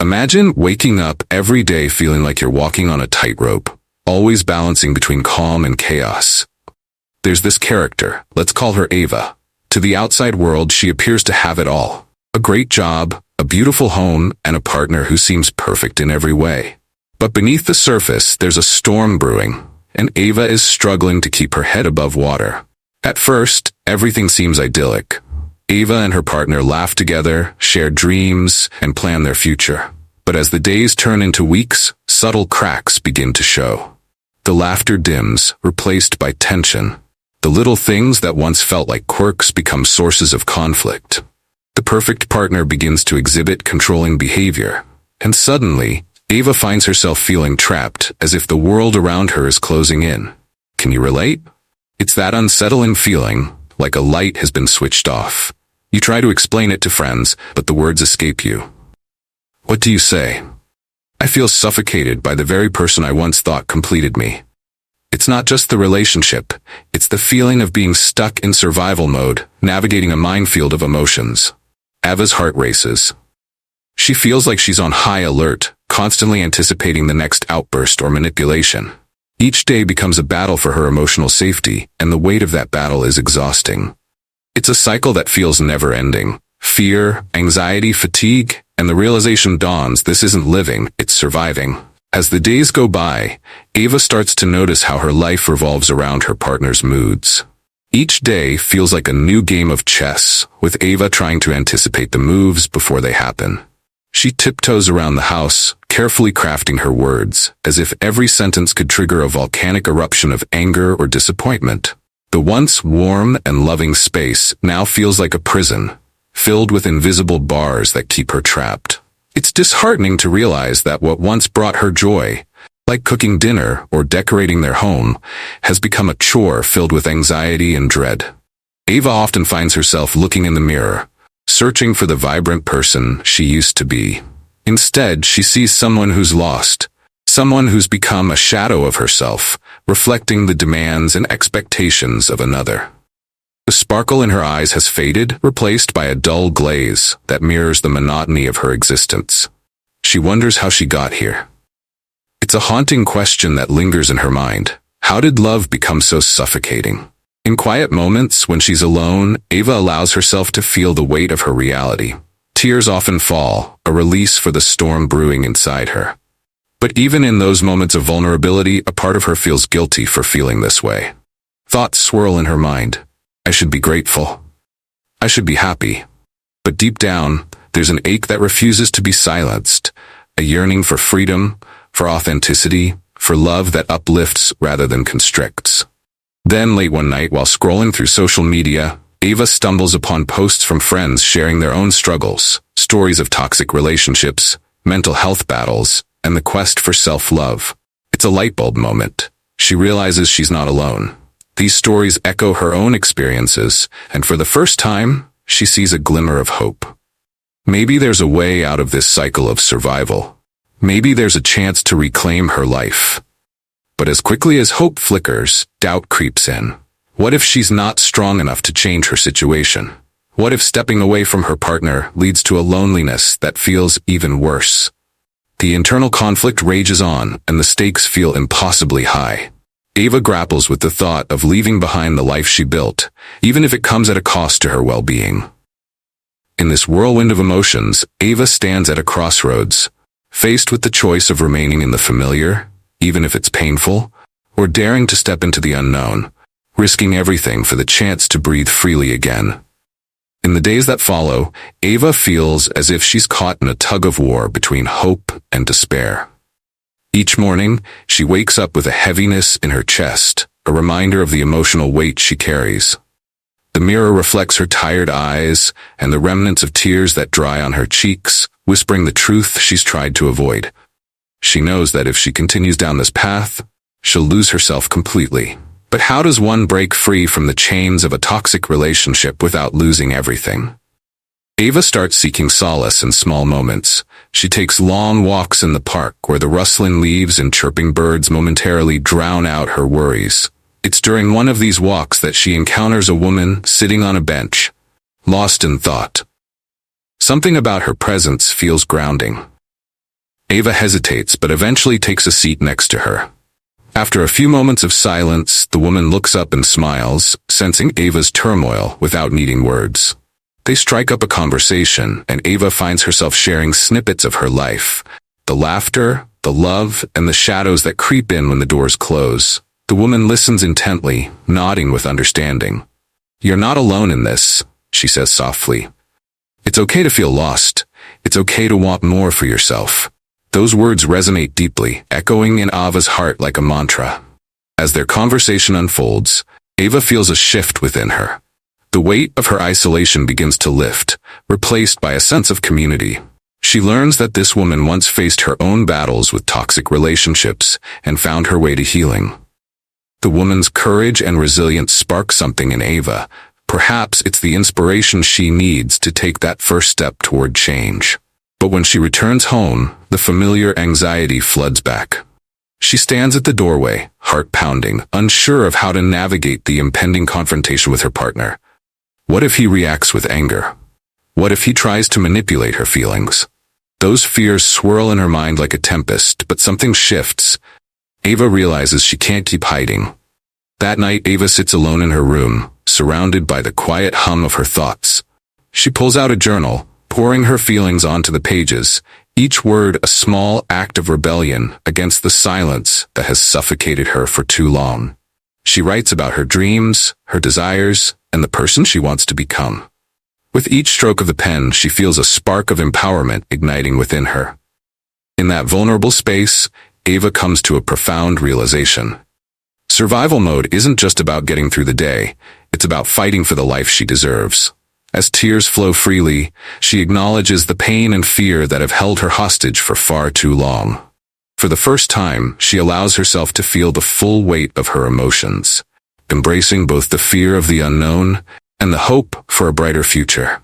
Imagine waking up every day feeling like you're walking on a tightrope, always balancing between calm and chaos. There's this character, let's call her Ava. To the outside world, she appears to have it all. A great job, a beautiful home, and a partner who seems perfect in every way. But beneath the surface, there's a storm brewing, and Ava is struggling to keep her head above water. At first, everything seems idyllic. Ava and her partner laugh together, share dreams, and plan their future. But as the days turn into weeks, subtle cracks begin to show. The laughter dims, replaced by tension. The little things that once felt like quirks become sources of conflict. The perfect partner begins to exhibit controlling behavior. And suddenly, Ava finds herself feeling trapped, as if the world around her is closing in. Can you relate? It's that unsettling feeling, like a light has been switched off. You try to explain it to friends, but the words escape you. What do you say? I feel suffocated by the very person I once thought completed me. It's not just the relationship, it's the feeling of being stuck in survival mode, navigating a minefield of emotions. Ava's heart races. She feels like she's on high alert, constantly anticipating the next outburst or manipulation. Each day becomes a battle for her emotional safety, and the weight of that battle is exhausting. It's a cycle that feels never-ending. Fear, anxiety, fatigue, and the realization dawns this isn't living, it's surviving. As the days go by, Ava starts to notice how her life revolves around her partner's moods. Each day feels like a new game of chess, with Ava trying to anticipate the moves before they happen. She tiptoes around the house, carefully crafting her words, as if every sentence could trigger a volcanic eruption of anger or disappointment. The once warm and loving space now feels like a prison, filled with invisible bars that keep her trapped. It's disheartening to realize that what once brought her joy, like cooking dinner or decorating their home, has become a chore filled with anxiety and dread. Ava often finds herself looking in the mirror, searching for the vibrant person she used to be. Instead, she sees someone who's lost, someone who's become a shadow of herself, reflecting the demands and expectations of another. The sparkle in her eyes has faded, replaced by a dull glaze that mirrors the monotony of her existence. She wonders how she got here. It's a haunting question that lingers in her mind. How did love become so suffocating? In quiet moments, when she's alone, Ava allows herself to feel the weight of her reality. Tears often fall, a release for the storm brewing inside her. But even in those moments of vulnerability, a part of her feels guilty for feeling this way. Thoughts swirl in her mind. I should be grateful. I should be happy. But deep down, there's an ache that refuses to be silenced, a yearning for freedom, for authenticity, for love that uplifts rather than constricts. Then late one night, while scrolling through social media, Ava stumbles upon posts from friends sharing their own struggles, stories of toxic relationships, mental health battles, and the quest for self-love. It's a light bulb moment. She realizes she's not alone. These stories echo her own experiences, and for the first time, she sees a glimmer of hope. Maybe there's a way out of this cycle of survival. Maybe there's a chance to reclaim her life. But as quickly as hope flickers, doubt creeps in. What if she's not strong enough to change her situation? What if stepping away from her partner leads to a loneliness that feels even worse? The internal conflict rages on, and the stakes feel impossibly high. Ava grapples with the thought of leaving behind the life she built, even if it comes at a cost to her well-being. In this whirlwind of emotions, Ava stands at a crossroads, faced with the choice of remaining in the familiar, even if it's painful, or daring to step into the unknown, risking everything for the chance to breathe freely again. In the days that follow, Ava feels as if she's caught in a tug-of-war between hope and despair. Each morning, she wakes up with a heaviness in her chest, a reminder of the emotional weight she carries. The mirror reflects her tired eyes and the remnants of tears that dry on her cheeks, whispering the truth she's tried to avoid. She knows that if she continues down this path, she'll lose herself completely. But how does one break free from the chains of a toxic relationship without losing everything? Ava starts seeking solace in small moments. She takes long walks in the park where the rustling leaves and chirping birds momentarily drown out her worries. It's during one of these walks that she encounters a woman sitting on a bench, lost in thought. Something about her presence feels grounding. Ava hesitates but eventually takes a seat next to her. After a few moments of silence, the woman looks up and smiles, sensing Ava's turmoil without needing words. They strike up a conversation, and Ava finds herself sharing snippets of her life. The laughter, the love, and the shadows that creep in when the doors close. The woman listens intently, nodding with understanding. "You're not alone in this," she says softly. "It's okay to feel lost. It's okay to want more for yourself." Those words resonate deeply, echoing in Ava's heart like a mantra. As their conversation unfolds, Ava feels a shift within her. The weight of her isolation begins to lift, replaced by a sense of community. She learns that this woman once faced her own battles with toxic relationships and found her way to healing. The woman's courage and resilience spark something in Ava. Perhaps it's the inspiration she needs to take that first step toward change. But when she returns home, the familiar anxiety floods back. She stands at the doorway, heart pounding, unsure of how to navigate the impending confrontation with her partner. What if he reacts with anger? What if he tries to manipulate her feelings? Those fears swirl in her mind like a tempest, but something shifts. Ava realizes she can't keep hiding. That night, Ava sits alone in her room, surrounded by the quiet hum of her thoughts. She pulls out a journal, pouring her feelings onto the pages, each word a small act of rebellion against the silence that has suffocated her for too long. She writes about her dreams, her desires, and the person she wants to become. With each stroke of the pen, she feels a spark of empowerment igniting within her. In that vulnerable space, Ava comes to a profound realization. Survival mode isn't just about getting through the day, it's about fighting for the life she deserves. As tears flow freely, she acknowledges the pain and fear that have held her hostage for far too long. For the first time, she allows herself to feel the full weight of her emotions, embracing both the fear of the unknown and the hope for a brighter future.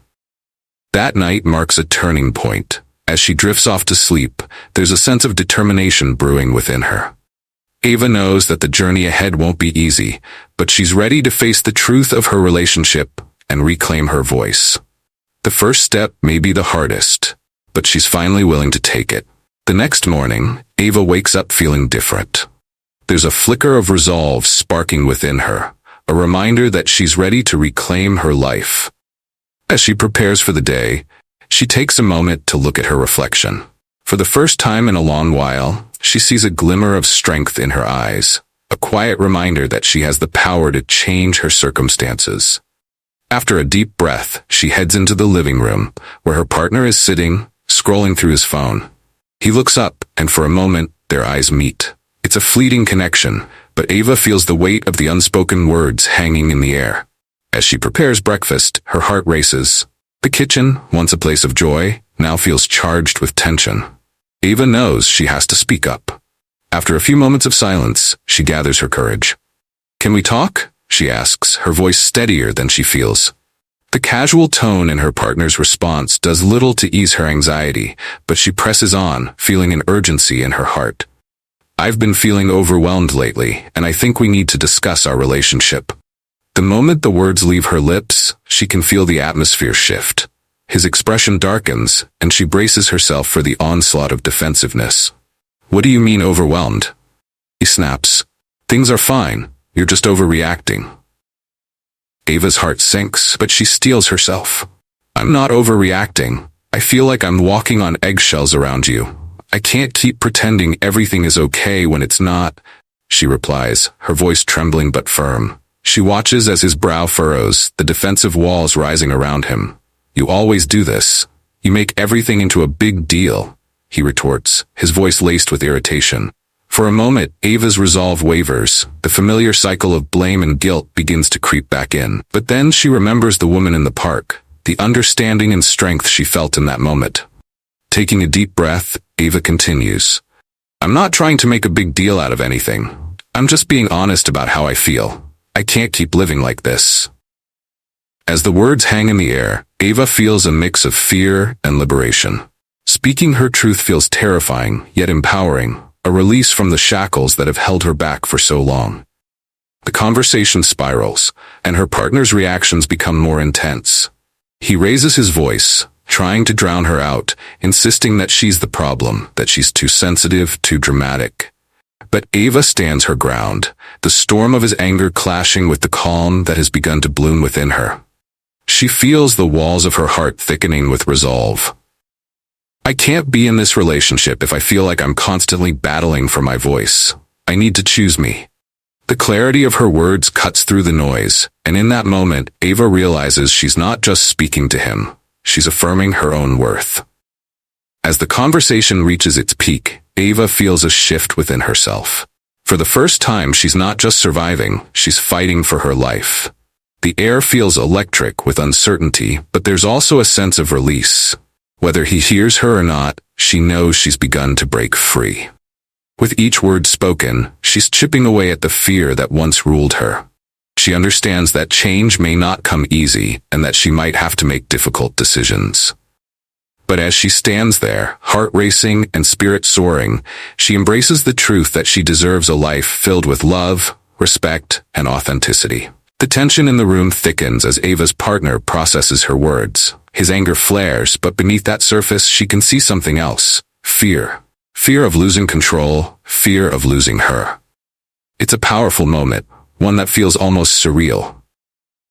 That night marks a turning point. As she drifts off to sleep, there's a sense of determination brewing within her. Ava knows that the journey ahead won't be easy, but she's ready to face the truth of her relationship and reclaim her voice. The first step may be the hardest, but she's finally willing to take it. The next morning, Ava wakes up feeling different. There's a flicker of resolve sparking within her, a reminder that she's ready to reclaim her life. As she prepares for the day, she takes a moment to look at her reflection. For the first time in a long while, she sees a glimmer of strength in her eyes, a quiet reminder that she has the power to change her circumstances. After a deep breath, she heads into the living room, where her partner is sitting, scrolling through his phone. He looks up, and for a moment, their eyes meet. It's a fleeting connection, but Ava feels the weight of the unspoken words hanging in the air. As she prepares breakfast, her heart races. The kitchen, once a place of joy, now feels charged with tension. Ava knows she has to speak up. After a few moments of silence, she gathers her courage. "Can we talk?" she asks, her voice steadier than she feels. The casual tone in her partner's response does little to ease her anxiety, but she presses on, feeling an urgency in her heart. "I've been feeling overwhelmed lately, and I think we need to discuss our relationship." The moment the words leave her lips, she can feel the atmosphere shift. His expression darkens, and she braces herself for the onslaught of defensiveness. "What do you mean overwhelmed?" He snaps. "Things are fine. You're just overreacting." Ava's heart sinks, but she steels herself. "I'm not overreacting. I feel like I'm walking on eggshells around you. I can't keep pretending everything is okay when it's not," she replies, her voice trembling but firm. She watches as his brow furrows, the defensive walls rising around him. "You always do this. You make everything into a big deal," he retorts, his voice laced with irritation. For a moment, Ava's resolve wavers. The familiar cycle of blame and guilt begins to creep back in. But then she remembers the woman in the park, the understanding and strength she felt in that moment. Taking a deep breath, Ava continues. "I'm not trying to make a big deal out of anything. I'm just being honest about how I feel. I can't keep living like this." As the words hang in the air, Ava feels a mix of fear and liberation. Speaking her truth feels terrifying, yet empowering, a release from the shackles that have held her back for so long. The conversation spirals, and her partner's reactions become more intense. He raises his voice, trying to drown her out, insisting that she's the problem, that she's too sensitive, too dramatic. But Ava stands her ground, the storm of his anger clashing with the calm that has begun to bloom within her. She feels the walls of her heart thickening with resolve. I can't be in this relationship if I feel like I'm constantly battling for my voice. I need to choose me. The clarity of her words cuts through the noise, and in that moment, Ava realizes she's not just speaking to him, she's affirming her own worth. As the conversation reaches its peak, Ava feels a shift within herself. For the first time, she's not just surviving, she's fighting for her life. The air feels electric with uncertainty, but there's also a sense of release. Whether he hears her or not, she knows she's begun to break free. With each word spoken, she's chipping away at the fear that once ruled her. She understands that change may not come easy and that she might have to make difficult decisions. But as she stands there, heart racing and spirit soaring, she embraces the truth that she deserves a life filled with love, respect, and authenticity. The tension in the room thickens as Ava's partner processes her words. His anger flares, but beneath that surface she can see something else. Fear. Fear of losing control, fear of losing her. It's a powerful moment, one that feels almost surreal.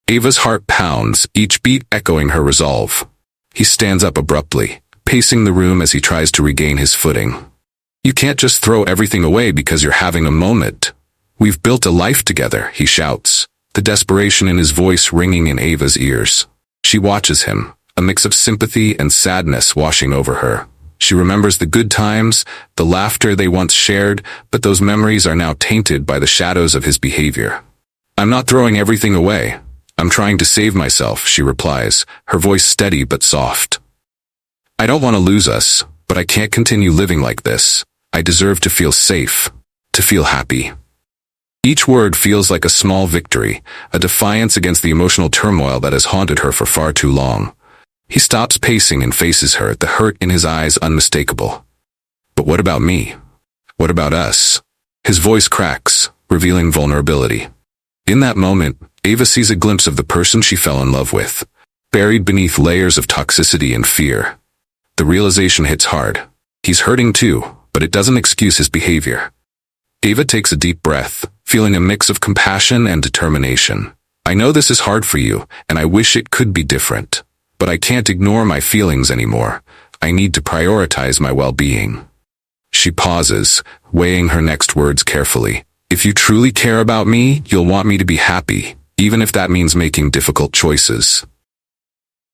Ava's heart pounds, each beat echoing her resolve. He stands up abruptly, pacing the room as he tries to regain his footing. You can't just throw everything away because you're having a moment. We've built a life together, he shouts, the desperation in his voice ringing in Ava's ears. She watches him, a mix of sympathy and sadness washing over her. She remembers the good times, the laughter they once shared, but those memories are now tainted by the shadows of his behavior. I'm not throwing everything away. I'm trying to save myself, she replies, her voice steady but soft. I don't want to lose us, but I can't continue living like this. I deserve to feel safe, to feel happy. Each word feels like a small victory, a defiance against the emotional turmoil that has haunted her for far too long. He stops pacing and faces her, the hurt in his eyes unmistakable. But what about me? What about us? His voice cracks, revealing vulnerability. In that moment, Ava sees a glimpse of the person she fell in love with, buried beneath layers of toxicity and fear. The realization hits hard. He's hurting too, but it doesn't excuse his behavior. Ava takes a deep breath, feeling a mix of compassion and determination. I know this is hard for you, and I wish it could be different. But I can't ignore my feelings anymore. I need to prioritize my well-being. She pauses, weighing her next words carefully. If you truly care about me, you'll want me to be happy, even if that means making difficult choices.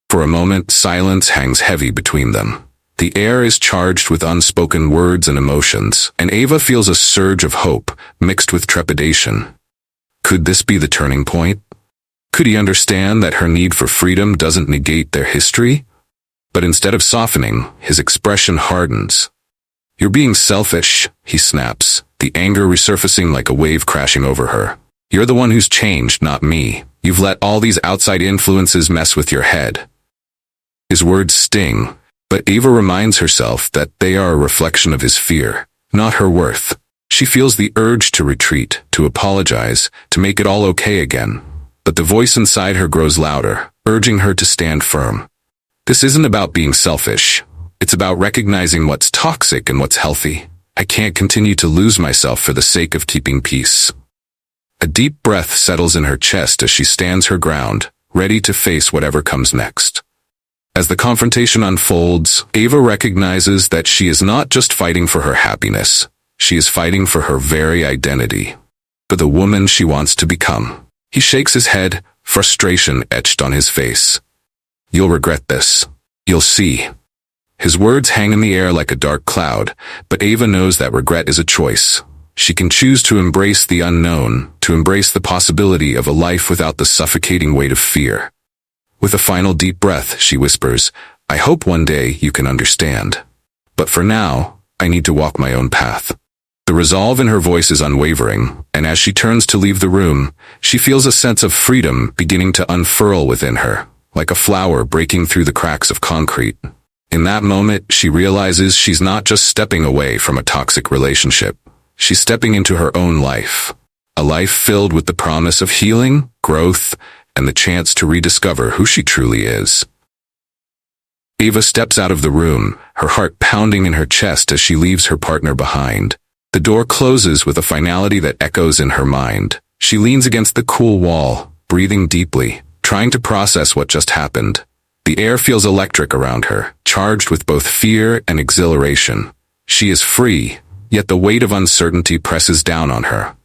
For a moment, silence hangs heavy between them. The air is charged with unspoken words and emotions, and Ava feels a surge of hope, mixed with trepidation. Could this be the turning point? Could he understand that her need for freedom doesn't negate their history? But instead of softening, his expression hardens. You're being selfish, he snaps, the anger resurfacing like a wave crashing over her. You're the one who's changed, not me. You've let all these outside influences mess with your head. His words sting, but Ava reminds herself that they are a reflection of his fear, not her worth. She feels the urge to retreat, to apologize, to make it all okay again. But the voice inside her grows louder, urging her to stand firm. This isn't about being selfish. It's about recognizing what's toxic and what's healthy. I can't continue to lose myself for the sake of keeping peace. A deep breath settles in her chest as she stands her ground, ready to face whatever comes next. As the confrontation unfolds, Ava recognizes that she is not just fighting for her happiness. She is fighting for her very identity, for the woman she wants to become. He shakes his head, frustration etched on his face. You'll regret this. You'll see. His words hang in the air like a dark cloud, but Ava knows that regret is a choice. She can choose to embrace the unknown, to embrace the possibility of a life without the suffocating weight of fear. With a final deep breath, she whispers, I hope one day you can understand. But for now, I need to walk my own path. The resolve in her voice is unwavering, and as she turns to leave the room, she feels a sense of freedom beginning to unfurl within her, like a flower breaking through the cracks of concrete. In that moment, she realizes she's not just stepping away from a toxic relationship. She's stepping into her own life. A life filled with the promise of healing, growth, and the chance to rediscover who she truly is. Ava steps out of the room, her heart pounding in her chest as she leaves her partner behind. The door closes with a finality that echoes in her mind. She leans against the cool wall, breathing deeply, trying to process what just happened. The air feels electric around her, charged with both fear and exhilaration. She is free, yet the weight of uncertainty presses down on her.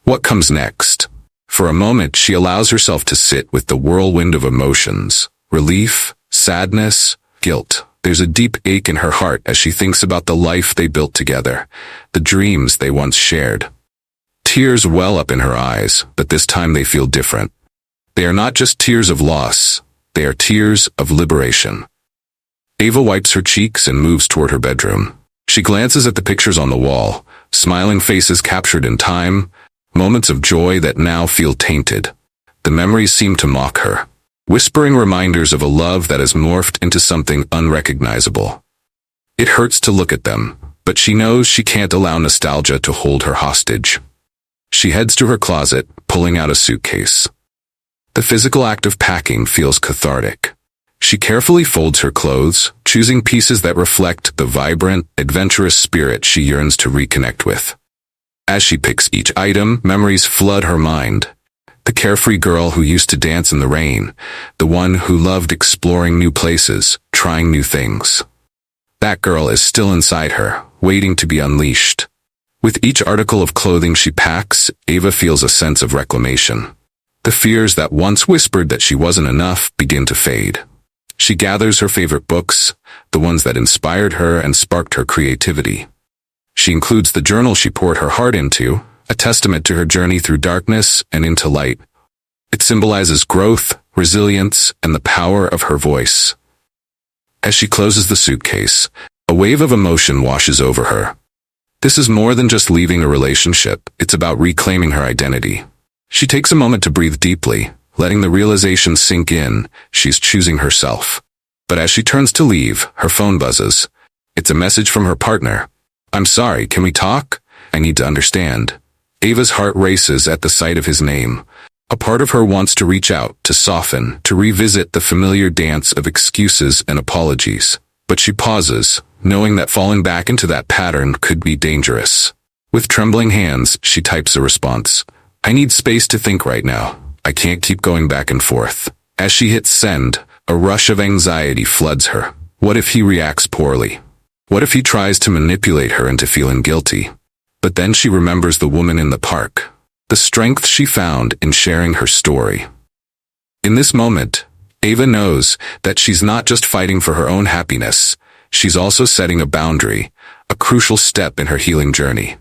What comes next? For a moment, she allows herself to sit with the whirlwind of emotions. Relief, sadness, guilt. There's a deep ache in her heart as she thinks about the life they built together, the dreams they once shared. Tears well up in her eyes, but this time they feel different. They are not just tears of loss, they are tears of liberation. Ava wipes her cheeks and moves toward her bedroom. She glances at the pictures on the wall, smiling faces captured in time, moments of joy that now feel tainted. The memories seem to mock her, whispering reminders of a love that has morphed into something unrecognizable. It hurts to look at them, but she knows she can't allow nostalgia to hold her hostage. She heads to her closet, pulling out a suitcase. The physical act of packing feels cathartic. She carefully folds her clothes, choosing pieces that reflect the vibrant, adventurous spirit she yearns to reconnect with. As she picks each item, memories flood her mind. The carefree girl who used to dance in the rain, the one who loved exploring new places, trying new things. That girl is still inside her, waiting to be unleashed. With each article of clothing she packs, Ava feels a sense of reclamation. The fears that once whispered that she wasn't enough begin to fade. She gathers her favorite books, the ones that inspired her and sparked her creativity. She includes the journal she poured her heart into, a testament to her journey through darkness and into light. It symbolizes growth, resilience, and the power of her voice. As she closes the suitcase, a wave of emotion washes over her. This is more than just leaving a relationship, it's about reclaiming her identity. She takes a moment to breathe deeply, letting the realization sink in, she's choosing herself. But as she turns to leave, her phone buzzes. It's a message from her partner. "I'm sorry, can we talk? I need to understand." Ava's heart races at the sight of his name. A part of her wants to reach out, to soften, to revisit the familiar dance of excuses and apologies. But she pauses, knowing that falling back into that pattern could be dangerous. With trembling hands, she types a response. "I need space to think right now. I can't keep going back and forth." As she hits send, a rush of anxiety floods her. What if he reacts poorly? What if he tries to manipulate her into feeling guilty? But then she remembers the woman in the park, the strength she found in sharing her story. In this moment, Ava knows that she's not just fighting for her own happiness, she's also setting a boundary, a crucial step in her healing journey.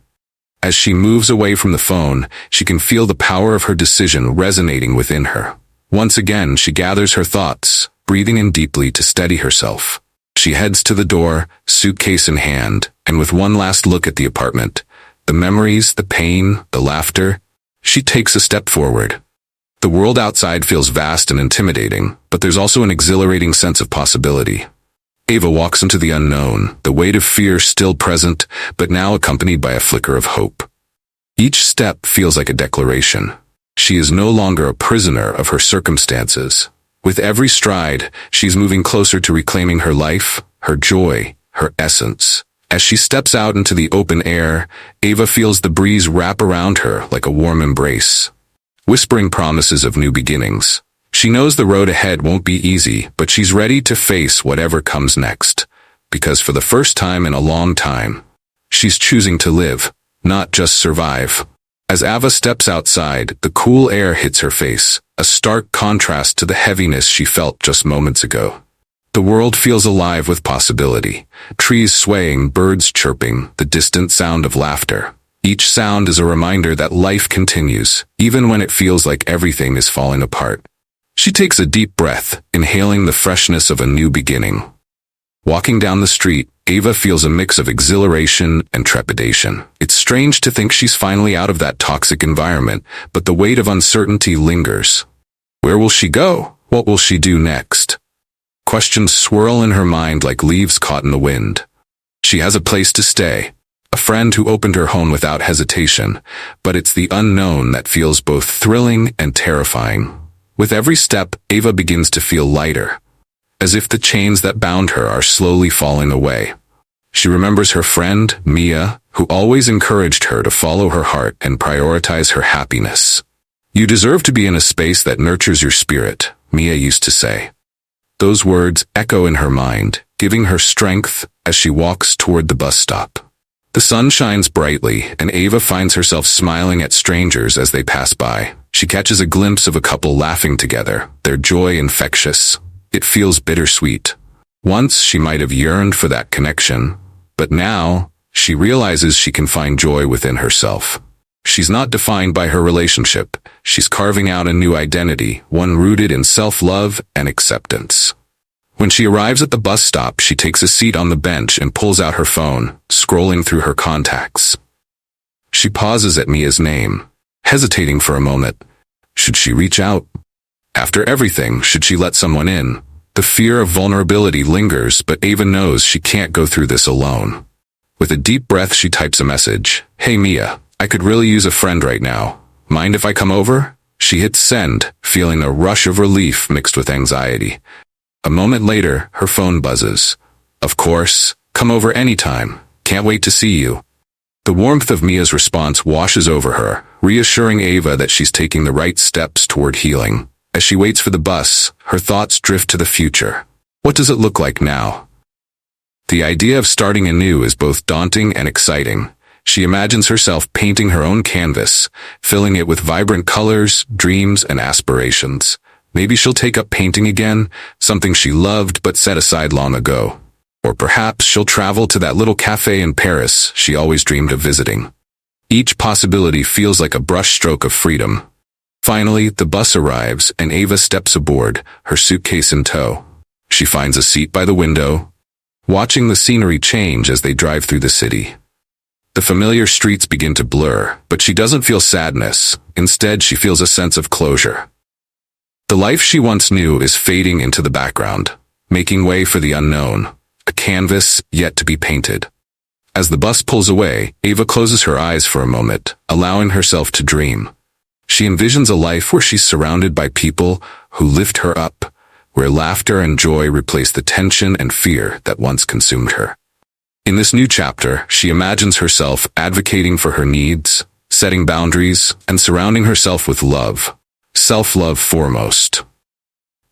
As she moves away from the phone, she can feel the power of her decision resonating within her. Once again, she gathers her thoughts, breathing in deeply to steady herself. She heads to the door, suitcase in hand, and with one last look at the apartment, the memories, the pain, the laughter, she takes a step forward. The world outside feels vast and intimidating, but there's also an exhilarating sense of possibility. Ava walks into the unknown, the weight of fear still present, but now accompanied by a flicker of hope. Each step feels like a declaration. She is no longer a prisoner of her circumstances. With every stride, she's moving closer to reclaiming her life, her joy, her essence. As she steps out into the open air, Ava feels the breeze wrap around her like a warm embrace, whispering promises of new beginnings. She knows the road ahead won't be easy, but she's ready to face whatever comes next. Because for the first time in a long time, she's choosing to live, not just survive. As Ava steps outside, the cool air hits her face, a stark contrast to the heaviness she felt just moments ago. The world feels alive with possibility. Trees swaying, birds chirping, the distant sound of laughter. Each sound is a reminder that life continues, even when it feels like everything is falling apart. She takes a deep breath, inhaling the freshness of a new beginning. Walking down the street, Ava feels a mix of exhilaration and trepidation. It's strange to think she's finally out of that toxic environment, but the weight of uncertainty lingers. Where will she go? What will she do next? Questions swirl in her mind like leaves caught in the wind. She has a place to stay, a friend who opened her home without hesitation, but it's the unknown that feels both thrilling and terrifying. With every step, Ava begins to feel lighter. as if the chains that bound her are slowly falling away. She remembers her friend, Mia, who always encouraged her to follow her heart and prioritize her happiness. "You deserve to be in a space that nurtures your spirit," Mia used to say. Those words echo in her mind, giving her strength as she walks toward the bus stop. The sun shines brightly, and Ava finds herself smiling at strangers as they pass by. She catches a glimpse of a couple laughing together, their joy infectious. It feels bittersweet. Once she might have yearned for that connection, but now she realizes she can find joy within herself. She's not defined by her relationship. She's carving out a new identity, one rooted in self-love and acceptance. When she arrives at the bus stop, she takes a seat on the bench and pulls out her phone, scrolling through her contacts. She pauses at Mia's name, hesitating for a moment. Should she reach out? After everything, should she let someone in? The fear of vulnerability lingers, but Ava knows she can't go through this alone. With a deep breath, she types a message. "Hey Mia, I could really use a friend right now. Mind if I come over?" She hits send, feeling a rush of relief mixed with anxiety. A moment later, her phone buzzes. "Of course, come over anytime. Can't wait to see you." The warmth of Mia's response washes over her, reassuring Ava that she's taking the right steps toward healing. As she waits for the bus, her thoughts drift to the future. What does it look like now? The idea of starting anew is both daunting and exciting. She imagines herself painting her own canvas, filling it with vibrant colors, dreams, and aspirations. Maybe she'll take up painting again, something she loved but set aside long ago. Or perhaps she'll travel to that little cafe in Paris she always dreamed of visiting. Each possibility feels like a brushstroke of freedom. Finally, the bus arrives and Ava steps aboard, her suitcase in tow. She finds a seat by the window, watching the scenery change as they drive through the city. The familiar streets begin to blur, but she doesn't feel sadness. Instead, she feels a sense of closure. The life she once knew is fading into the background, making way for the unknown, a canvas yet to be painted. As the bus pulls away, Ava closes her eyes for a moment, allowing herself to dream. She envisions a life where she's surrounded by people who lift her up, where laughter and joy replace the tension and fear that once consumed her. In this new chapter, she imagines herself advocating for her needs, setting boundaries, and surrounding herself with love. Self-love foremost.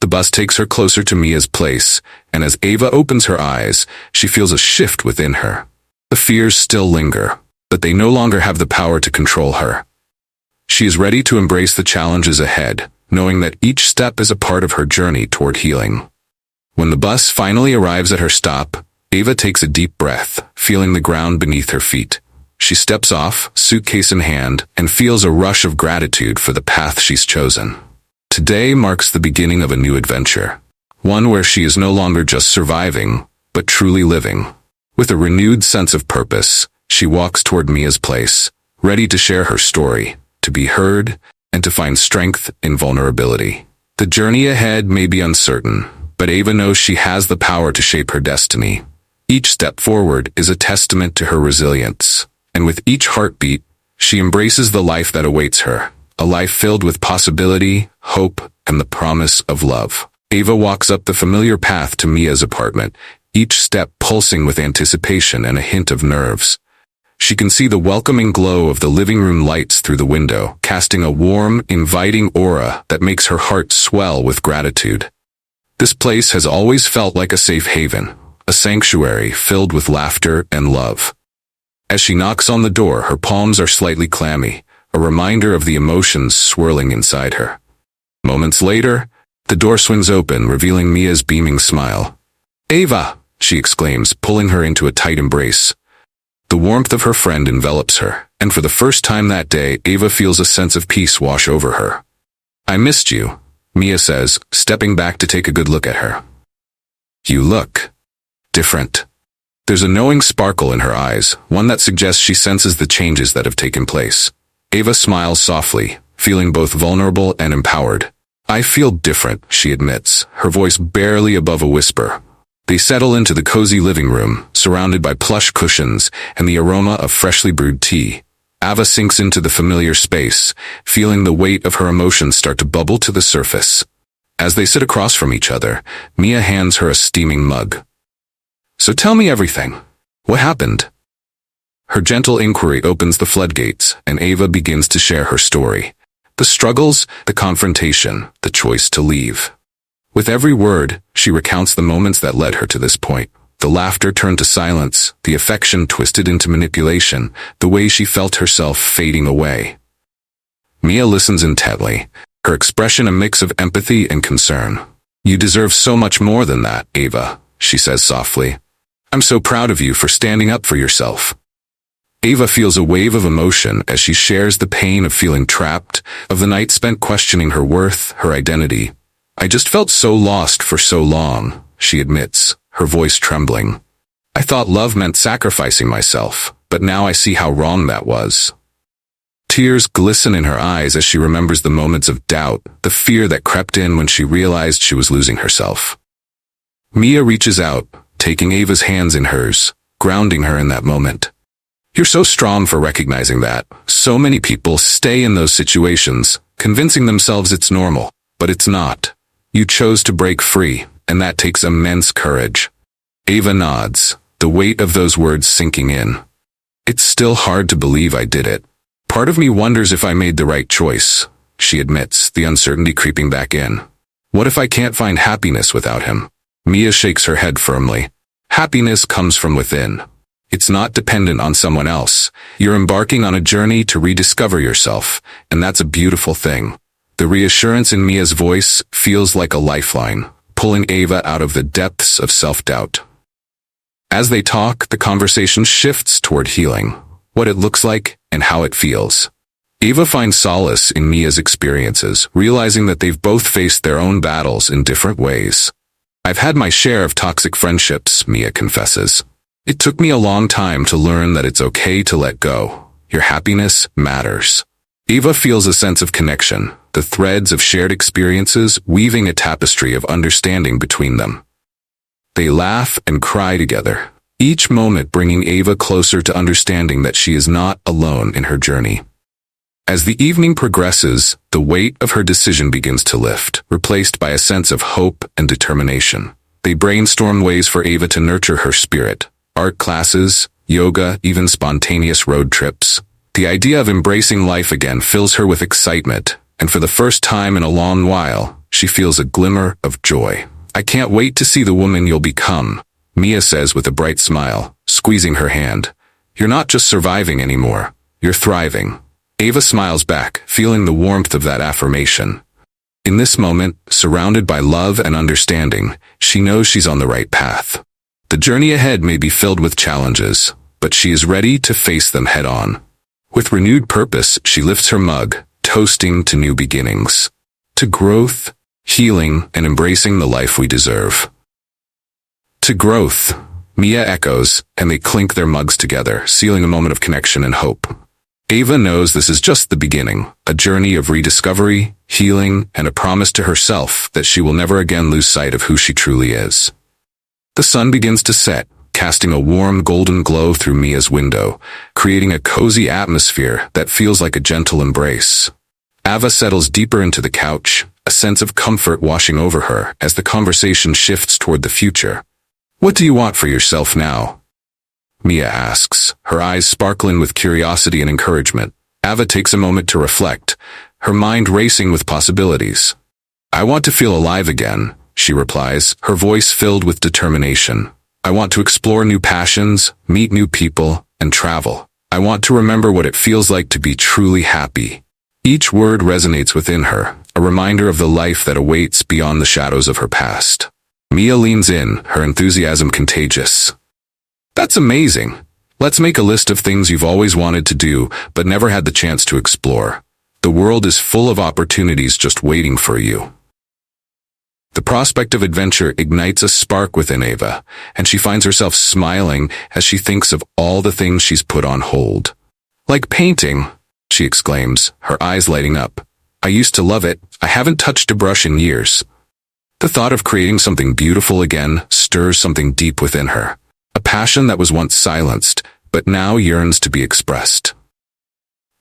The bus takes her closer to Mia's place, and as Ava opens her eyes, she feels a shift within her. The fears still linger, but they no longer have the power to control her. She is ready to embrace the challenges ahead, knowing that each step is a part of her journey toward healing. When the bus finally arrives at her stop, Ava takes a deep breath, feeling the ground beneath her feet. She steps off, suitcase in hand, and feels a rush of gratitude for the path she's chosen. Today marks the beginning of a new adventure, one where she is no longer just surviving, but truly living. With a renewed sense of purpose, she walks toward Mia's place, ready to share her story, to be heard, and to find strength in vulnerability. The journey ahead may be uncertain, but Ava knows she has the power to shape her destiny. Each step forward is a testament to her resilience, and with each heartbeat, she embraces the life that awaits her, a life filled with possibility, hope, and the promise of love. Ava walks up the familiar path to Mia's apartment, each step pulsing with anticipation and a hint of nerves. She can see the welcoming glow of the living room lights through the window, casting a warm, inviting aura that makes her heart swell with gratitude. This place has always felt like a safe haven, a sanctuary filled with laughter and love. As she knocks on the door, her palms are slightly clammy, a reminder of the emotions swirling inside her. Moments later, the door swings open, revealing Mia's beaming smile. "Ava!" she exclaims, pulling her into a tight embrace. The warmth of her friend envelops her, and for the first time that day, Ava feels a sense of peace wash over her. "I missed you," Mia says, stepping back to take a good look at her. "You look different." There's a knowing sparkle in her eyes, one that suggests she senses the changes that have taken place. Ava smiles softly, feeling both vulnerable and empowered. "I feel different," she admits, her voice barely above a whisper. They settle into the cozy living room, surrounded by plush cushions and the aroma of freshly brewed tea. Ava sinks into the familiar space, feeling the weight of her emotions start to bubble to the surface. As they sit across from each other, Mia hands her a steaming mug. "So tell me everything. What happened?" Her gentle inquiry opens the floodgates, and Ava begins to share her story. The struggles, the confrontation, the choice to leave. With every word, she recounts the moments that led her to this point. The laughter turned to silence, the affection twisted into manipulation, the way she felt herself fading away. Mia listens intently, her expression a mix of empathy and concern. "You deserve so much more than that, Ava," she says softly. "I'm so proud of you for standing up for yourself." Ava feels a wave of emotion as she shares the pain of feeling trapped, of the night spent questioning her worth, her identity. "I just felt so lost for so long," she admits, her voice trembling. "I thought love meant sacrificing myself, but now I see how wrong that was." Tears glisten in her eyes as she remembers the moments of doubt, the fear that crept in when she realized she was losing herself. Mia reaches out, taking Ava's hands in hers, grounding her in that moment. "You're so strong for recognizing that. So many people stay in those situations, convincing themselves it's normal, but it's not. You chose to break free, and that takes immense courage." Ava nods, the weight of those words sinking in. "It's still hard to believe I did it. Part of me wonders if I made the right choice," she admits, the uncertainty creeping back in. "What if I can't find happiness without him?" Mia shakes her head firmly. "Happiness comes from within. It's not dependent on someone else. You're embarking on a journey to rediscover yourself, and that's a beautiful thing." The reassurance in Mia's voice feels like a lifeline, pulling Ava out of the depths of self-doubt. As they talk, the conversation shifts toward healing, what it looks like and how it feels. Ava finds solace in Mia's experiences, realizing that they've both faced their own battles in different ways. "I've had my share of toxic friendships," Mia confesses. "It took me a long time to learn that it's okay to let go. Your happiness matters." Ava feels a sense of connection, the threads of shared experiences weaving a tapestry of understanding between them. They laugh and cry together, each moment bringing Ava closer to understanding that she is not alone in her journey. As the evening progresses, the weight of her decision begins to lift, replaced by a sense of hope and determination. They brainstorm ways for Ava to nurture her spirit: art classes, yoga, even spontaneous road trips. The idea of embracing life again fills her with excitement, and for the first time in a long while, she feels a glimmer of joy. "I can't wait to see the woman you'll become," Mia says with a bright smile, squeezing her hand. "You're not just surviving anymore, you're thriving." Ava smiles back, feeling the warmth of that affirmation. In this moment, surrounded by love and understanding, she knows she's on the right path. The journey ahead may be filled with challenges, but she is ready to face them head-on. With renewed purpose, she lifts her mug, toasting to new beginnings, to growth, healing, and embracing the life we deserve. "To growth," Mia echoes, and they clink their mugs together, sealing a moment of connection and hope. Ava knows this is just the beginning, a journey of rediscovery, healing, and a promise to herself that she will never again lose sight of who she truly is. The sun begins to set, casting a warm golden glow through Mia's window, creating a cozy atmosphere that feels like a gentle embrace. Ava settles deeper into the couch, a sense of comfort washing over her as the conversation shifts toward the future. "What do you want for yourself now?" Mia asks, her eyes sparkling with curiosity and encouragement. Ava takes a moment to reflect, her mind racing with possibilities. "I want to feel alive again," she replies, her voice filled with determination. "I want to explore new passions, meet new people, and travel. I want to remember what it feels like to be truly happy." Each word resonates within her, a reminder of the life that awaits beyond the shadows of her past. Mia leans in, her enthusiasm contagious. "That's amazing. Let's make a list of things you've always wanted to do, but never had the chance to explore. The world is full of opportunities just waiting for you." The prospect of adventure ignites a spark within Ava, and she finds herself smiling as she thinks of all the things she's put on hold. "Like painting," she exclaims, her eyes lighting up. "I used to love it. I haven't touched a brush in years." The thought of creating something beautiful again stirs something deep within her, a passion that was once silenced, but now yearns to be expressed.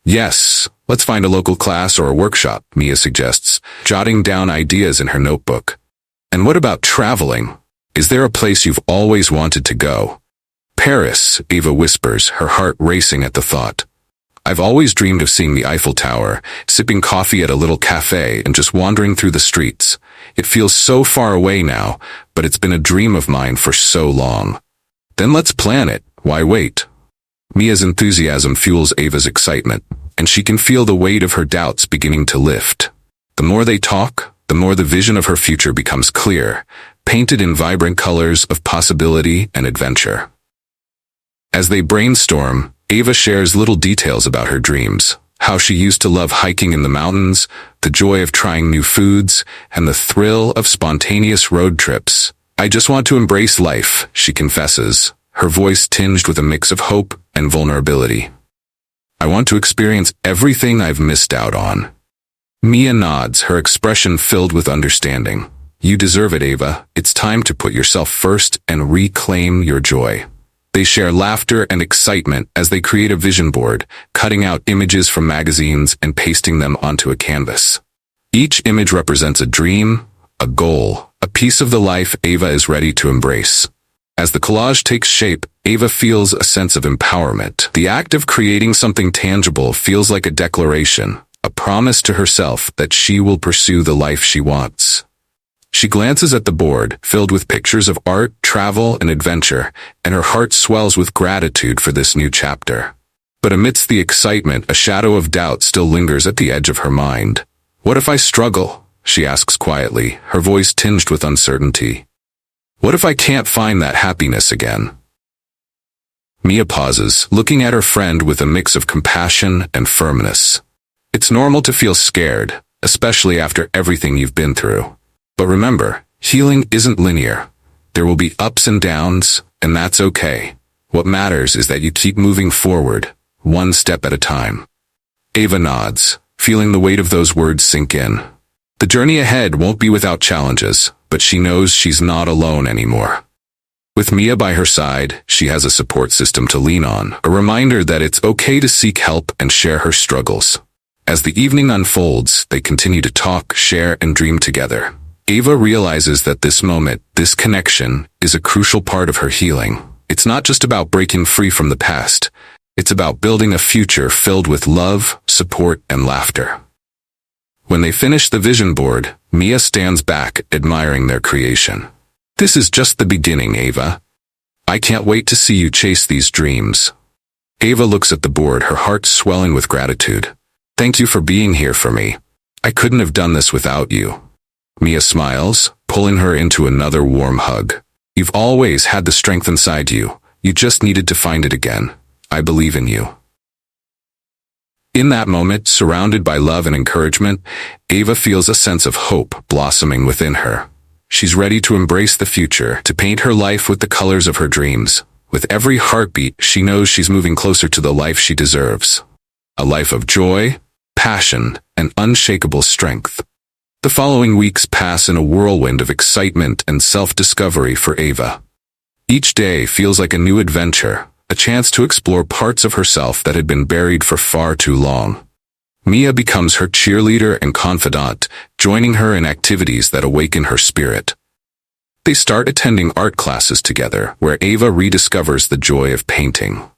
"Yes," Let's find a local class or a workshop, Mia suggests, jotting down ideas in her notebook. And what about traveling? Is there a place you've always wanted to go? Paris, Ava whispers, her heart racing at the thought. I've always dreamed of seeing the Eiffel Tower, sipping coffee at a little cafe and just wandering through the streets. It feels so far away now, but it's been a dream of mine for so long. Then let's plan it. Why wait? Mia's enthusiasm fuels Ava's excitement, and she can feel the weight of her doubts beginning to lift. The more they talk, the more the vision of her future becomes clear, painted in vibrant colors of possibility and adventure. As they brainstorm, Ava shares little details about her dreams, how she used to love hiking in the mountains, the joy of trying new foods, and the thrill of spontaneous road trips. I just want to embrace life, she confesses, her voice tinged with a mix of hope and vulnerability. I want to experience everything I've missed out on. Mia nods, her expression filled with understanding. You deserve it, Ava. It's time to put yourself first and reclaim your joy. They share laughter and excitement as they create a vision board, cutting out images from magazines and pasting them onto a canvas. Each image represents a dream, a goal, a piece of the life Ava is ready to embrace. As the collage takes shape, Ava feels a sense of empowerment. The act of creating something tangible feels like a declaration, a promise to herself that she will pursue the life she wants. She glances at the board, filled with pictures of art, travel, and adventure, and her heart swells with gratitude for this new chapter. But amidst the excitement, a shadow of doubt still lingers at the edge of her mind. What if I struggle? She asks quietly, her voice tinged with uncertainty. What if I can't find that happiness again? Mia pauses, looking at her friend with a mix of compassion and firmness. It's normal to feel scared, especially after everything you've been through. But remember, healing isn't linear. There will be ups and downs, and that's okay. What matters is that you keep moving forward, one step at a time. Ava nods, feeling the weight of those words sink in. The journey ahead won't be without challenges, but she knows she's not alone anymore. With Mia by her side, she has a support system to lean on, a reminder that it's okay to seek help and share her struggles. As the evening unfolds, they continue to talk, share, and dream together. Ava realizes that this moment, this connection, is a crucial part of her healing. It's not just about breaking free from the past. It's about building a future filled with love, support, and laughter. When they finish the vision board, Mia stands back, admiring their creation. This is just the beginning, Ava. I can't wait to see you chase these dreams. Ava looks at the board, her heart swelling with gratitude. Thank you for being here for me. I couldn't have done this without you. Mia smiles, pulling her into another warm hug. You've always had the strength inside you. You just needed to find it again. I believe in you. In that moment, surrounded by love and encouragement, Ava feels a sense of hope blossoming within her. She's ready to embrace the future, to paint her life with the colors of her dreams. With every heartbeat, she knows she's moving closer to the life she deserves. A life of joy, passion, and unshakable strength. The following weeks pass in a whirlwind of excitement and self-discovery for Ava. Each day feels like a new adventure, a chance to explore parts of herself that had been buried for far too long. Mia becomes her cheerleader and confidant, joining her in activities that awaken her spirit. They start attending art classes together, where Ava rediscovers the joy of painting.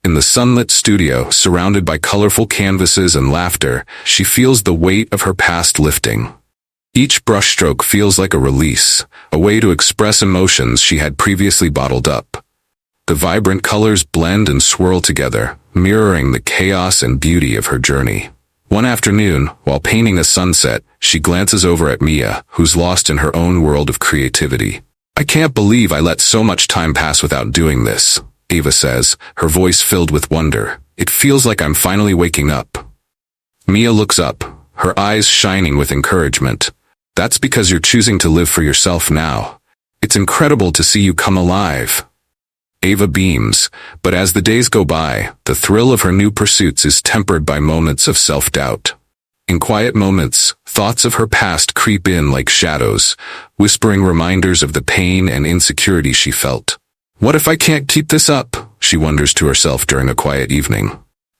In the sunlit studio, surrounded by colorful canvases and laughter, she feels the weight of her past lifting. Each brushstroke feels like a release, a way to express emotions she had previously bottled up. The vibrant colors blend and swirl together, mirroring the chaos and beauty of her journey. One afternoon, while painting a sunset, she glances over at Mia, who's lost in her own world of creativity. I can't believe I let so much time pass without doing this, Ava says, her voice filled with wonder. It feels like I'm finally waking up. Mia looks up, her eyes shining with encouragement. That's because you're choosing to live for yourself now. It's incredible to see you come alive. Ava beams, but as the days go by, the thrill of her new pursuits is tempered by moments of self-doubt. In quiet moments, thoughts of her past creep in like shadows, whispering reminders of the pain and insecurity she felt. What if I can't keep this up? She wonders to herself during a quiet evening.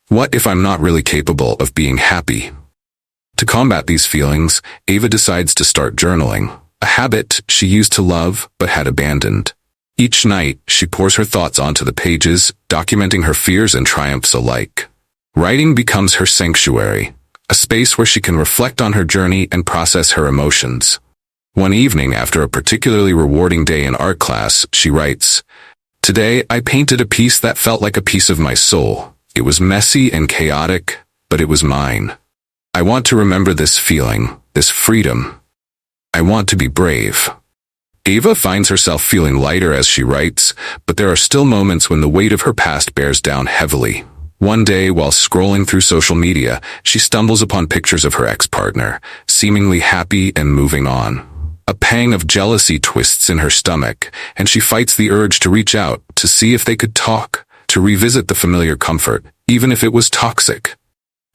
What if I'm not really capable of being happy? To combat these feelings, Ava decides to start journaling, a habit she used to love but had abandoned. Each night, she pours her thoughts onto the pages, documenting her fears and triumphs alike. Writing becomes her sanctuary, a space where she can reflect on her journey and process her emotions. One evening, after a particularly rewarding day in art class, she writes, "Today, I painted a piece that felt like a piece of my soul. It was messy and chaotic, but it was mine. I want to remember this feeling, this freedom. I want to be brave." Ava finds herself feeling lighter as she writes, but there are still moments when the weight of her past bears down heavily. One day, while scrolling through social media, she stumbles upon pictures of her ex-partner, seemingly happy and moving on. A pang of jealousy twists in her stomach, and she fights the urge to reach out, to see if they could talk, to revisit the familiar comfort, even if it was toxic.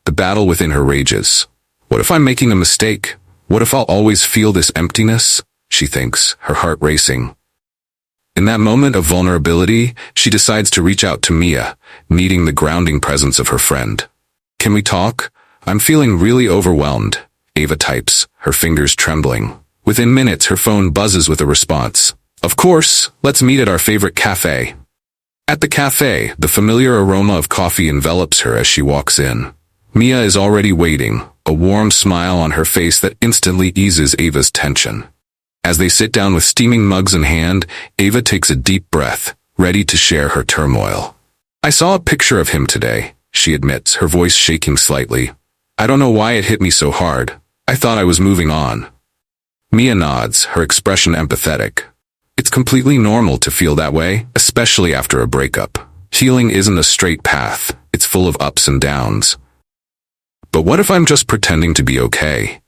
The battle within her rages. What if I'm making a mistake? What if I'll always feel this emptiness? She thinks, her heart racing. In that moment of vulnerability, she decides to reach out to Mia, needing the grounding presence of her friend. "Can we talk? I'm feeling really overwhelmed," Ava types, her fingers trembling. Within minutes, her phone buzzes with a response. "Of course, let's meet at our favorite cafe." At the cafe, the familiar aroma of coffee envelops her as she walks in. Mia is already waiting, a warm smile on her face that instantly eases Ava's tension. As they sit down with steaming mugs in hand, Ava takes a deep breath, ready to share her turmoil. "I saw a picture of him today," she admits, her voice shaking slightly. "I don't know why it hit me so hard. I thought I was moving on." Mia nods, her expression empathetic. It's completely normal to feel that way, especially after a breakup. Healing isn't a straight path, it's full of ups and downs. "But what if I'm just pretending to be okay?"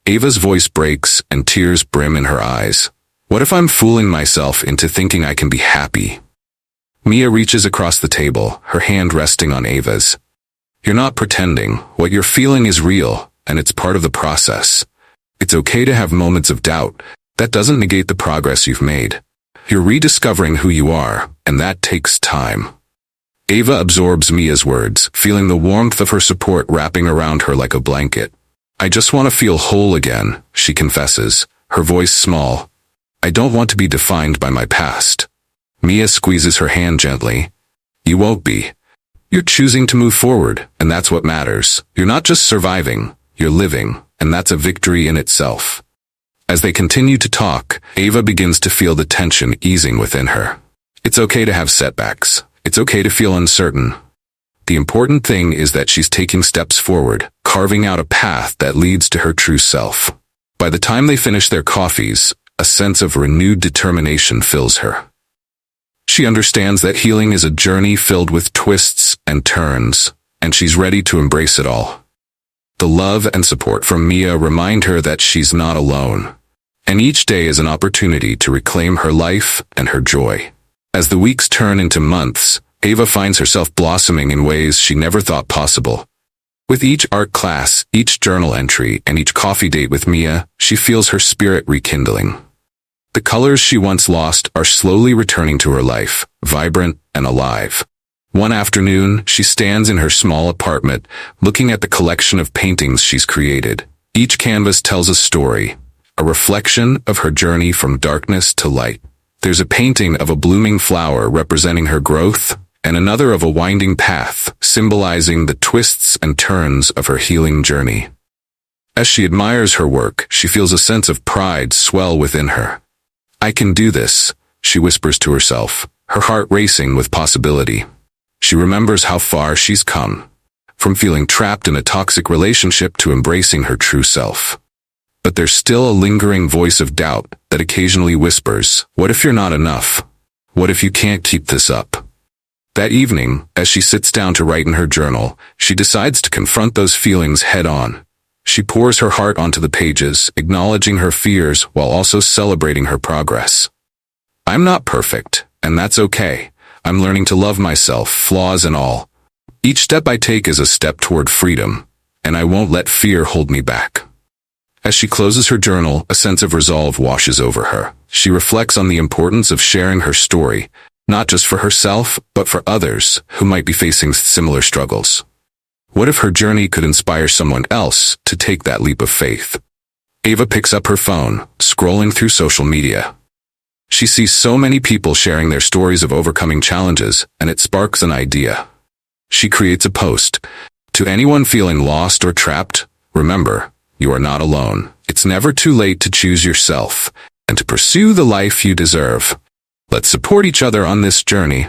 Ava's voice breaks and tears brim in her eyes. "What if I'm fooling myself into thinking I can be happy?" Mia reaches across the table, her hand resting on Ava's. "You're not pretending. What you're feeling is real, and it's part of the process. It's okay to have moments of doubt. That doesn't negate the progress you've made. You're rediscovering who you are, and that takes time." Ava absorbs Mia's words, feeling the warmth of her support wrapping around her like a blanket. "I just want to feel whole again," she confesses, her voice small. "I don't want to be defined by my past." Mia squeezes her hand gently. "You won't be. You're choosing to move forward, and that's what matters. You're not just surviving, you're living, and that's a victory in itself." As they continue to talk, Ava begins to feel the tension easing within her. It's okay to have setbacks. It's okay to feel uncertain. The important thing is that she's taking steps forward, carving out a path that leads to her true self. By the time they finish their coffees, a sense of renewed determination fills her. She understands that healing is a journey filled with twists and turns, and she's ready to embrace it all. The love and support from Mia remind her that she's not alone, and each day is an opportunity to reclaim her life and her joy. As the weeks turn into months, Ava finds herself blossoming in ways she never thought possible. With each art class, each journal entry, and each coffee date with Mia, she feels her spirit rekindling. The colors she once lost are slowly returning to her life, vibrant and alive. One afternoon, she stands in her small apartment, looking at the collection of paintings she's created. Each canvas tells a story, a reflection of her journey from darkness to light. There's a painting of a blooming flower representing her growth, and another of a winding path, symbolizing the twists and turns of her healing journey. As she admires her work, she feels a sense of pride swell within her. "I can do this," she whispers to herself, her heart racing with possibility. She remembers how far she's come, from feeling trapped in a toxic relationship to embracing her true self. But there's still a lingering voice of doubt that occasionally whispers, "What if you're not enough? What if you can't keep this up?" That evening, as she sits down to write in her journal, she decides to confront those feelings head-on. She pours her heart onto the pages, acknowledging her fears while also celebrating her progress. "I'm not perfect, and that's okay. I'm learning to love myself, flaws and all. Each step I take is a step toward freedom, and I won't let fear hold me back." As she closes her journal, a sense of resolve washes over her. She reflects on the importance of sharing her story, not just for herself, but for others who might be facing similar struggles. What if her journey could inspire someone else to take that leap of faith? Ava picks up her phone, scrolling through social media. She sees so many people sharing their stories of overcoming challenges, and it sparks an idea. She creates a post. To anyone feeling lost or trapped, remember, you are not alone. It's never too late to choose yourself and to pursue the life you deserve. Let's support each other on this journey.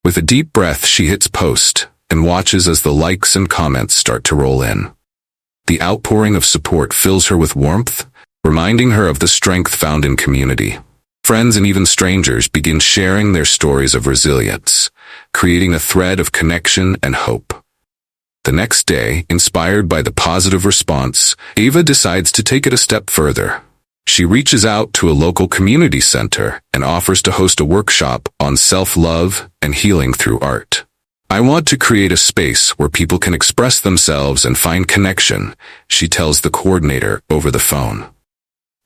With a deep breath, she hits post and watches as the likes and comments start to roll in. The outpouring of support fills her with warmth, reminding her of the strength found in community. Friends and even strangers begin sharing their stories of resilience, creating a thread of connection and hope. The next day, inspired by the positive response, Ava decides to take it a step further. She reaches out to a local community center and offers to host a workshop on self-love and healing through art. I want to create a space where people can express themselves and find connection, she tells the coordinator over the phone.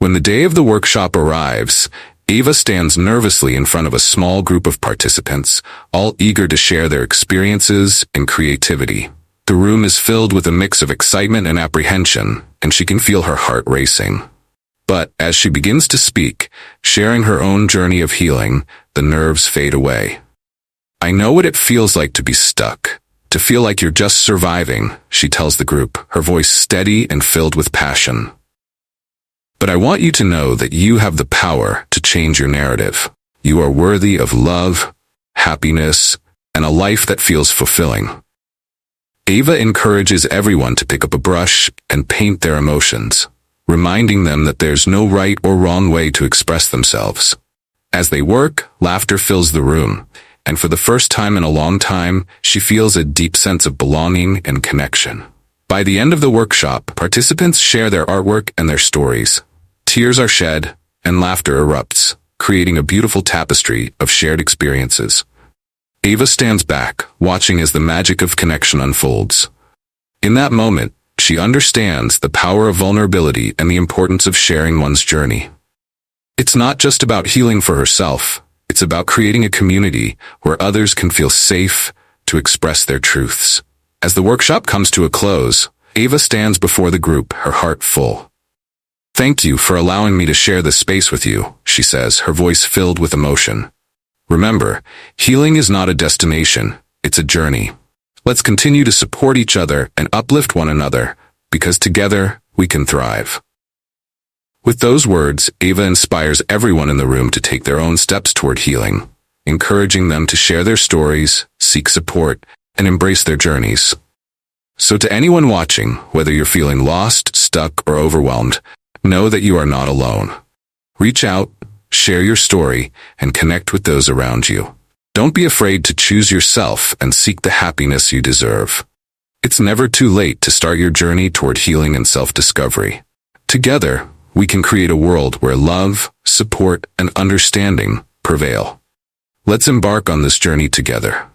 When the day of the workshop arrives, Ava stands nervously in front of a small group of participants, all eager to share their experiences and creativity. The room is filled with a mix of excitement and apprehension, and she can feel her heart racing. But as she begins to speak, sharing her own journey of healing, the nerves fade away. I know what it feels like to be stuck, to feel like you're just surviving, she tells the group, her voice steady and filled with passion. But I want you to know that you have the power to change your narrative. You are worthy of love, happiness, and a life that feels fulfilling. Ava encourages everyone to pick up a brush and paint their emotions, reminding them that there's no right or wrong way to express themselves. As they work, laughter fills the room, and for the first time in a long time, she feels a deep sense of belonging and connection. By the end of the workshop, participants share their artwork and their stories. Tears are shed, and laughter erupts, creating a beautiful tapestry of shared experiences. Ava stands back, watching as the magic of connection unfolds. In that moment, she understands the power of vulnerability and the importance of sharing one's journey. It's not just about healing for herself. It's about creating a community where others can feel safe to express their truths. As the workshop comes to a close, Ava stands before the group, her heart full. Thank you for allowing me to share this space with you, she says, her voice filled with emotion. Remember, healing is not a destination, it's a journey. Let's continue to support each other and uplift one another, because together we can thrive. With those words, Ava inspires everyone in the room to take their own steps toward healing, encouraging them to share their stories, seek support, and embrace their journeys. So to anyone watching, whether you're feeling lost, stuck, or overwhelmed, know that you are not alone. Reach out, share your story, and connect with those around you. Don't be afraid to choose yourself and seek the happiness you deserve. It's never too late to start your journey toward healing and self-discovery. Together, we can create a world where love, support, and understanding prevail. Let's embark on this journey together.